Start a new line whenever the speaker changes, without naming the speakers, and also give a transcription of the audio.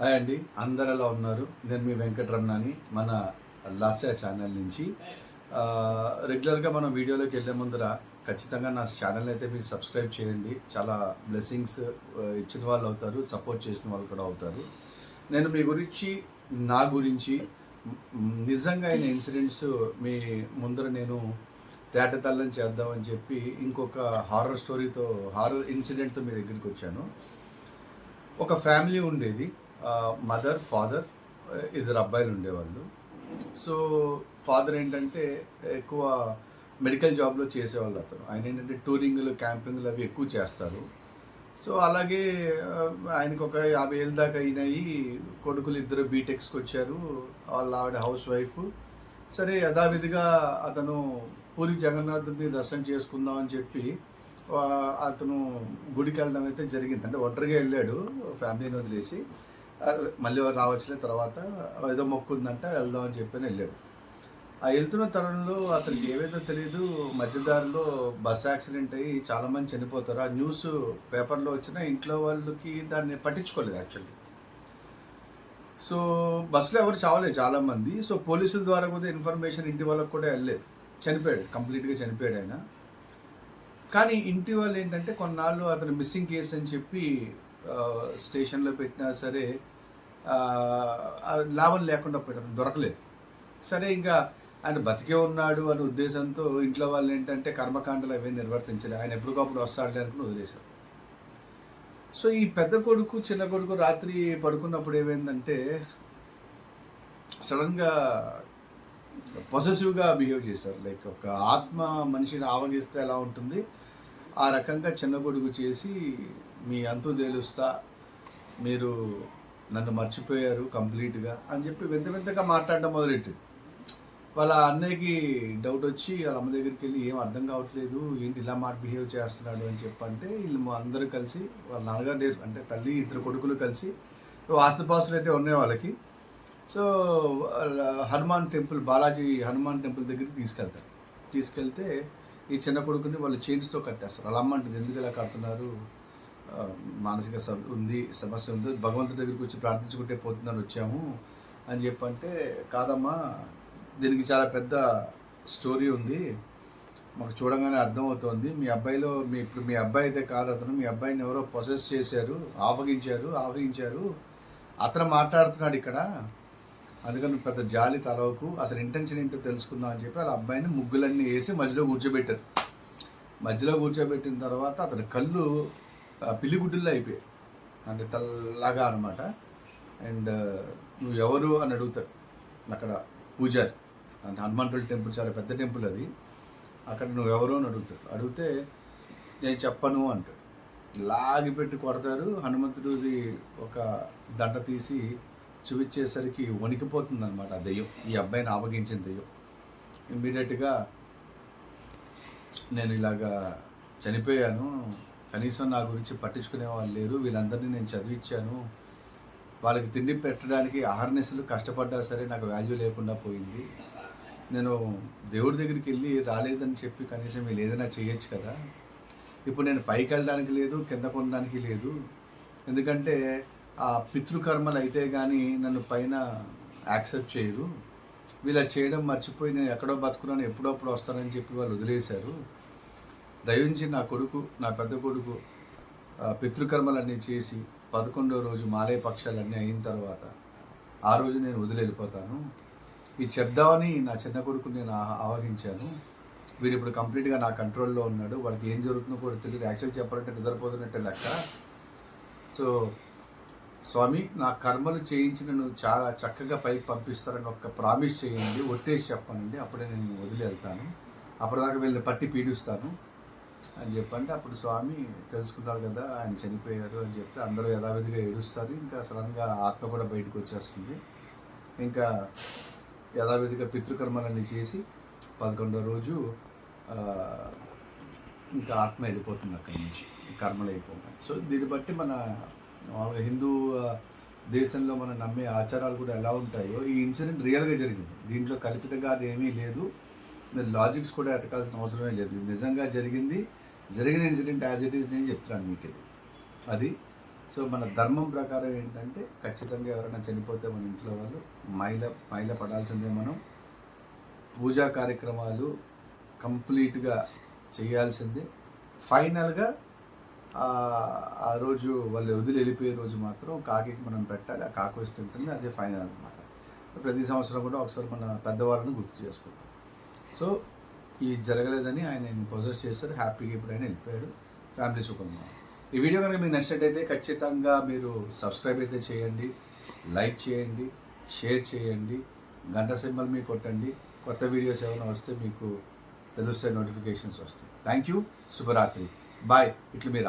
Hi అండి, అందరు ఎలా ఉన్నారు? నేను మీ వెంకటరమణని మన లాస్య ఛానల్ నుంచి. రెగ్యులర్గా మనం వీడియోలోకి వెళ్ళే ముందర ఖచ్చితంగా నా ఛానల్ అయితే మీరు సబ్స్క్రైబ్ చేయండి. చాలా బ్లెస్సింగ్స్ ఇచ్చిన వాళ్ళు అవుతారు, సపోర్ట్ చేసిన వాళ్ళు కూడా అవుతారు. నేను మీ గురించి, నా గురించి నిజంగా అయిన ఇన్సిడెంట్స్ మీ ముందర నేను తేటతల్లం చేద్దామని చెప్పి ఇంకొక హారర్ ఇన్సిడెంట్తో మీ దగ్గరికి వచ్చాను. ఒక ఫ్యామిలీ ఉండేది. మదర్, ఫాదర్, ఇద్దరు అబ్బాయిలు ఉండేవాళ్ళు. సో ఫాదర్ ఏంటంటే ఎక్కువ మెడికల్ జాబ్లో చేసేవాళ్ళు. ఆయన ఏంటంటే టూరింగ్లు, క్యాంపింగ్లు అవి ఎక్కువ చేస్తారు. సో అలాగే ఆయనకు ఒక 50 ఏళ్ళ దాకా అయినాయి. కొడుకులు ఇద్దరు బీటెక్స్కి వచ్చారు. వాళ్ళ ఆవిడ హౌస్ వైఫ్. సరే యథావిధిగా అతను పూరి జగన్నాథుడిని దర్శనం చేసుకుందాం అని చెప్పి అతను గుడికి వెళ్ళడం అయితే జరిగింది. అంటే ఒంటరిగా వెళ్ళాడు, ఫ్యామిలీని వదిలేసి. మళ్ళీ రావచ్చులే తర్వాత, ఏదో మొక్కు ఉందంట, వెళ్దాం అని చెప్పి వెళ్ళాడు. ఆ వెళ్తున్న తరుణంలో అతనికి ఏవేదో తెలియదు, మధ్యదారిలో బస్ యాక్సిడెంట్ అయ్యి చాలామంది చనిపోతారు. ఆ న్యూస్ పేపర్లో వచ్చిన ఇంట్లో వాళ్ళకి దాన్ని పట్టించుకోలేదు యాక్చువల్లీ. సో బస్సులో ఎవరు చావలేదు చాలామంది. సో పోలీసుల ద్వారా కూడా ఇన్ఫర్మేషన్ ఇంటి వాళ్ళకి కూడా వెళ్ళలేదు. చనిపోయాడు, కంప్లీట్గా చనిపోయాడు ఆయన. కానీ ఇంటి వాళ్ళు ఏంటంటే కొన్నాళ్ళు అతను మిస్సింగ్ కేసు అని చెప్పి స్టేషన్లో పెట్టినా సరే లాభం లేకుండా పోయాడు, దొరకలేదు. సరే ఇంకా ఆయన బతికే ఉన్నాడు అనే ఉద్దేశంతో ఇంట్లో వాళ్ళు ఏంటంటే కర్మకాండలు అవే నిర్వర్తించారు. ఆయన ఎప్పటికప్పుడు వస్తాడులే అనుకుని వదిలేశారు. సో ఈ పెద్ద కొడుకు, చిన్న కొడుకు రాత్రి పడుకున్నప్పుడు ఏమైందంటే సడన్గా పొసెసివ్గా బిహేవ్ చేశారు. లైక్ ఒక ఆత్మ మనిషిని ఆవగిస్తే ఎలా ఉంటుంది, ఆ రకంగా చిన్న కొడుకు చేసి మీ అంతు తేలుస్తా, మీరు నన్ను మర్చిపోయారు కంప్లీట్గా అని చెప్పి వింతగా మాట్లాడడం మొదలెట్టింది. వాళ్ళ అన్నయ్యకి డౌట్ వచ్చి వాళ్ళ అమ్మ దగ్గరికి వెళ్ళి ఏం అర్థం కావట్లేదు, ఏంటి ఇలా బిహేవ్ చేస్తున్నాడు అని చెప్పంటే వీళ్ళు అందరూ కలిసి, వాళ్ళ నాన్నగారు అంటే తల్లి, ఇద్దరు కొడుకులు కలిసి, ఆస్తిపాస్తులు అయితే ఉన్నాయి వాళ్ళకి. So Hanuman temple, Balaji Hanuman temple దగ్గరికి తీసుకెళ్తే ఈ చిన్న కొడుకుని వాళ్ళు చైన్స్తో కట్టేస్తారు. వాళ్ళ అమ్మ అంటే ఎందుకు ఇలా కడుతున్నారు, మానసిక సమస్య ఉంది, భగవంతుడి దగ్గరికి వచ్చి ప్రార్థించుకుంటే పోతుందని వచ్చాము అని చెప్పంటే, కాదమ్మా దీనికి చాలా పెద్ద స్టోరీ ఉంది, మాకు చూడంగానే అర్థమవుతోంది. మీ అబ్బాయి అయితే కాదు అతను, మీ అబ్బాయిని ఎవరో పొసెస్ చేశారు, ఆవగించారు, అతను మాట్లాడుతున్నాడు ఇక్కడ, అందుకని పెద్ద జాలి తలవకు, అసలు ఇంటెన్షన్ ఏంటో తెలుసుకుందాం అని చెప్పి వాళ్ళ అబ్బాయిని ముగ్గులన్నీ వేసి మధ్యలో కూర్చోబెట్టారు. మధ్యలో కూర్చోబెట్టిన తర్వాత అతని కళ్ళు పిల్లిగుడ్డుల్లో అయిపోయాయి, అంటే తెల్లగా అనమాట. అండ్ నువ్వు ఎవరు అని అడుగుతాడు అక్కడ పూజారి. అంటే హనుమంతుడి టెంపుల్ చాలా పెద్ద టెంపుల్ అది. అక్కడ నువ్వెవరు అని అడిగితే నేను చెప్పను అంటాడు. లాగిపెట్టి కొడతారు. హనుమంతుడిది ఒక దండ తీసి చూపించేసరికి వణికిపోతుంది అనమాట ఆ దెయ్యం, ఈ అబ్బాయిని ఆవగించిన దెయ్యం. ఇమ్మీడియట్గా నేను ఇలాగా చనిపోయాను, కనీసం నా గురించి పట్టించుకునే వాళ్ళు లేరు, వీళ్ళందరినీ నేను చదివించాను, వాళ్ళకి తిండి పెట్టడానికి అహర్నిశలు కష్టపడ్డా సరే నాకు వాల్యూ లేకుండా పోయింది, నేను దేవుడి దగ్గరికి వెళ్ళి రాలేదని చెప్పి కనీసం వీళ్ళు ఏదైనా చేయొచ్చు కదా, ఇప్పుడు నేను పైకి వెళ్ళడానికి లేదు, కింద కొనడానికి లేదు, ఎందుకంటే ఆ పితృకర్మలు అయితే కానీ నన్ను పైన యాక్సెప్ట్ చేయరు, వీళ్ళ చేయడం మర్చిపోయి నేను ఎక్కడో బతుకున్నాను, ఎప్పుడప్పుడు వస్తానని చెప్పి వాళ్ళు వదిలేశారు, దయించి నా పెద్ద కొడుకు పితృకర్మలన్నీ చేసి 11వ రోజు మాలయ పక్షాలన్నీ అయిన తర్వాత ఆ రోజు నేను వదిలిపోతాను, ఇది చెప్దామని నా చిన్న కొడుకుని నేను ఆవహించాను, వీడు ఇప్పుడు కంప్లీట్గా నా కంట్రోల్లో ఉన్నాడు, వాడికి ఏం జరుగుతుందో కూడా తెలియదు, యాక్చువల్ చెప్పాలంటే నిద్రపోతున్నట్టే లెక్క. సో స్వామి, నా కర్మలు చేయించి నన్ను చాలా చక్కగా పైకి పంపిస్తారని ఒక ప్రామిస్ చేయండి, ఒట్టేసి చెప్పానండి, అప్పుడే నేను వదిలి వెళ్తాను, అప్పటిదాకా వీళ్ళని పట్టి పీడిస్తాను అని చెప్పంటే, అప్పుడు స్వామి తెలుసుకున్నారు కదా ఆయన చనిపోయారు అని చెప్తే అందరూ యథావిధిగా ఏడుస్తారు. ఇంకా సడన్గా ఆత్మ కూడా బయటకు వచ్చేస్తుంది. ఇంకా యథావిధిగా పితృకర్మలన్నీ చేసి 11వ రోజు ఇంకా ఆత్మ వెళ్ళిపోతుంది అక్కడి నుంచి, కర్మలు అయిపోతాయి. సో దీన్ని బట్టి మన హిందూ దేశంలో మనం నమ్మే ఆచారాలు కూడా ఎలా ఉంటాయో, ఈ ఇన్సిడెంట్ రియల్గా జరిగింది, దీంట్లో కల్పితంగా అది ఏమీ లేదు, మీరు లాజిక్స్ కూడా ఎతకాల్సిన అవసరమే లేదు, నిజంగా జరిగిన ఇన్సిడెంట్ యాజ్ ఇట్ ఈస్ నేను చెప్తున్నాను మీకు. అది సో మన ధర్మం ప్రకారం ఏంటంటే ఖచ్చితంగా ఎవరైనా చనిపోతే మన ఇంట్లో వాళ్ళు మైల పడాల్సిందే. మనం పూజా కార్యక్రమాలు కంప్లీట్గా చేయాల్సిందే. ఫైనల్గా ఆ రోజు వాళ్ళు వదిలి వెళ్ళిపోయే రోజు మాత్రం కాకికి మనం పెట్టాలి. ఆ కాకి వస్తే ఉంటుంది, అదే ఫైనల్ అనమాట. ప్రతి సంవత్సరం కూడా ఒకసారి మన పెద్దవాళ్ళని గుర్తు చేసుకుంటాం. సో ఇది జరగలేదని ఆయన ప్రొజెస్ చేశారు. హ్యాపీగా ఇప్పుడు ఆయన వెళ్ళిపోయాడు. ఫ్యామిలీ సుఖంగా. ఈ వీడియో కనుక మీకు నచ్చినట్టయితే ఖచ్చితంగా మీరు సబ్స్క్రైబ్ అయితే చేయండి, లైక్ చేయండి, షేర్ చేయండి, గంట సింబల్ మీకు కొట్టండి. కొత్త వీడియోస్ ఏమైనా వస్తే మీకు తెలుస్తాయి, నోటిఫికేషన్స్ వస్తాయి. Thank you. శుభరాత్రి. బాయ్. ఇట్లు మీరు